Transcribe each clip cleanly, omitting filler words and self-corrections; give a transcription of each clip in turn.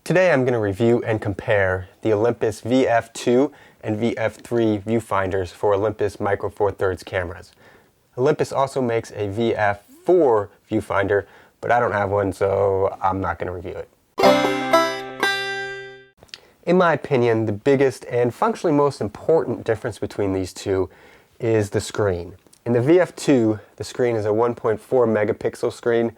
Today I'm going to review and compare the Olympus VF-2 and VF-3 viewfinders for Olympus Micro Four Thirds cameras. Olympus also makes a VF-4 viewfinder, but I don't have one, so I'm not going to review it. In my opinion, the biggest and functionally most important difference between these two is the screen. In the VF-2, the screen is a 1.4 megapixel screen,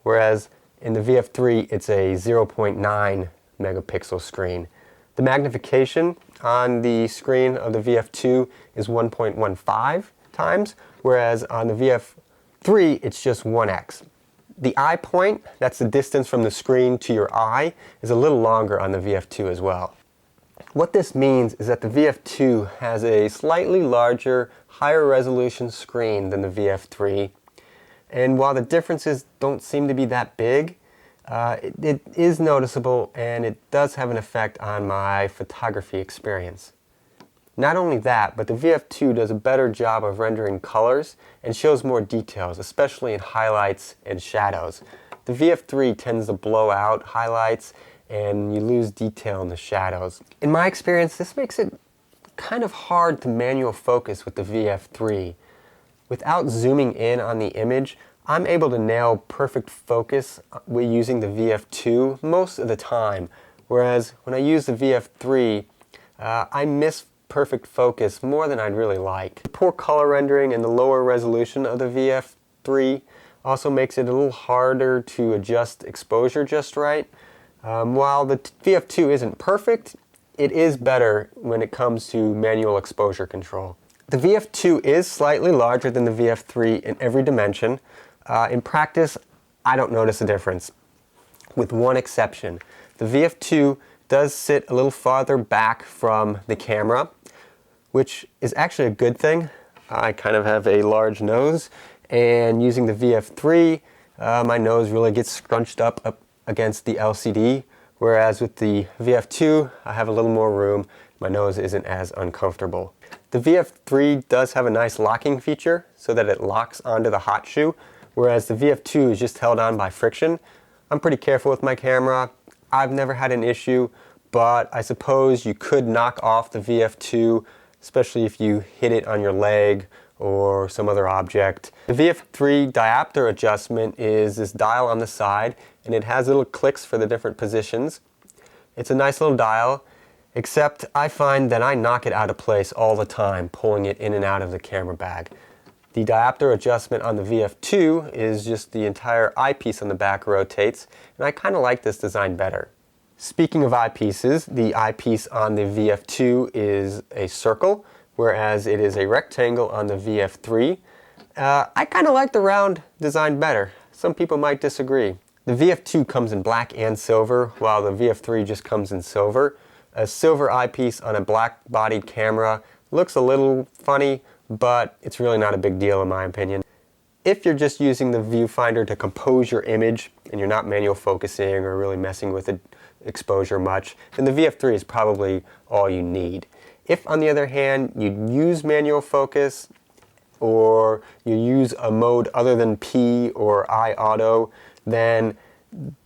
whereas in the VF-3, it's a 0.9 megapixel screen. The magnification on the screen of the VF-2 is 1.15 times, whereas on the VF-3, it's just 1x. The eye point, that's the distance from the screen to your eye, is a little longer on the VF-2 as well. What this means is that the VF-2 has a slightly larger, higher resolution screen than the VF-3. And while the differences don't seem to be that big, it is noticeable, and it does have an effect on my photography experience. Not only that, but the VF-2 does a better job of rendering colors and shows more details, especially in highlights and shadows. The VF-3 tends to blow out highlights and you lose detail in the shadows. In my experience, this makes it kind of hard to manual focus with the VF-3. Without zooming in on the image, I'm able to nail perfect focus with using the VF-2 most of the time, whereas when I use the VF-3, I miss perfect focus more than I'd really like. The poor color rendering and the lower resolution of the VF-3 also makes it a little harder to adjust exposure just right. While the VF-2 isn't perfect, it is better when it comes to manual exposure control. The VF-2 is slightly larger than the VF-3 in every dimension. In practice, I don't notice a difference, with one exception. The VF-2 does sit a little farther back from the camera, which is actually a good thing. I kind of have a large nose, and using the VF-3, my nose really gets scrunched up against the LCD, whereas with the VF-2, I have a little more room. My nose isn't as uncomfortable. The VF-3 does have a nice locking feature so that it locks onto the hot shoe, whereas the VF-2 is just held on by friction. I'm pretty careful with my camera. I've never had an issue, but I suppose you could knock off the VF-2, especially if you hit it on your leg or some other object. The VF-3 diopter adjustment is this dial on the side, and it has little clicks for the different positions. It's a nice little dial, except I find that I knock it out of place all the time, pulling it in and out of the camera bag. The diopter adjustment on the VF-2 is just the entire eyepiece on the back rotates, and I kind of like this design better. Speaking of eyepieces, the eyepiece on the VF-2 is a circle, whereas it is a rectangle on the VF-3. I kind of like the round design better. Some people might disagree. The VF-2 comes in black and silver, while the VF-3 just comes in silver. A silver eyepiece on a black-bodied camera looks a little funny, but it's really not a big deal in my opinion. If you're just using the viewfinder to compose your image and you're not manual focusing or really messing with the exposure much, then the VF-3 is probably all you need. If, on the other hand, you use manual focus or you use a mode other than P or I auto, then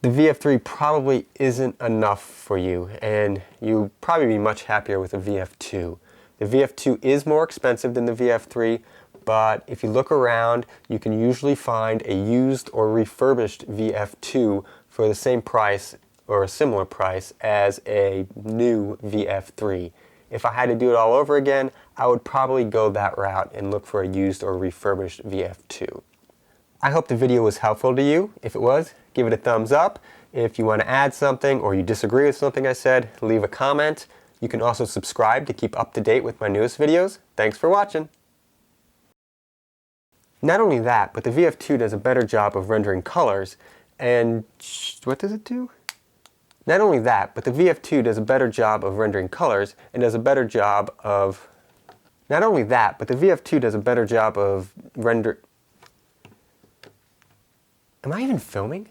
the VF-3 probably isn't enough for you, and you'll probably be much happier with the VF-2. The VF-2 is more expensive than the VF-3, but if you look around, you can usually find a used or refurbished VF-2 for the same price or a similar price as a new VF-3. If I had to do it all over again, I would probably go that route and look for a used or refurbished VF-2. I hope the video was helpful to you. If it was, give it a thumbs up. If you want to add something or you disagree with something I said, leave a comment. You can also subscribe to keep up to date with my newest videos. Thanks for watching. Not only that, but the VF-2 does a better job of rendering colors, and what does it do? Not only that, but the VF-2 does a better job of rendering colors and does a better job of... Not only that, but the VF-2 does a better job of render... Am I even filming?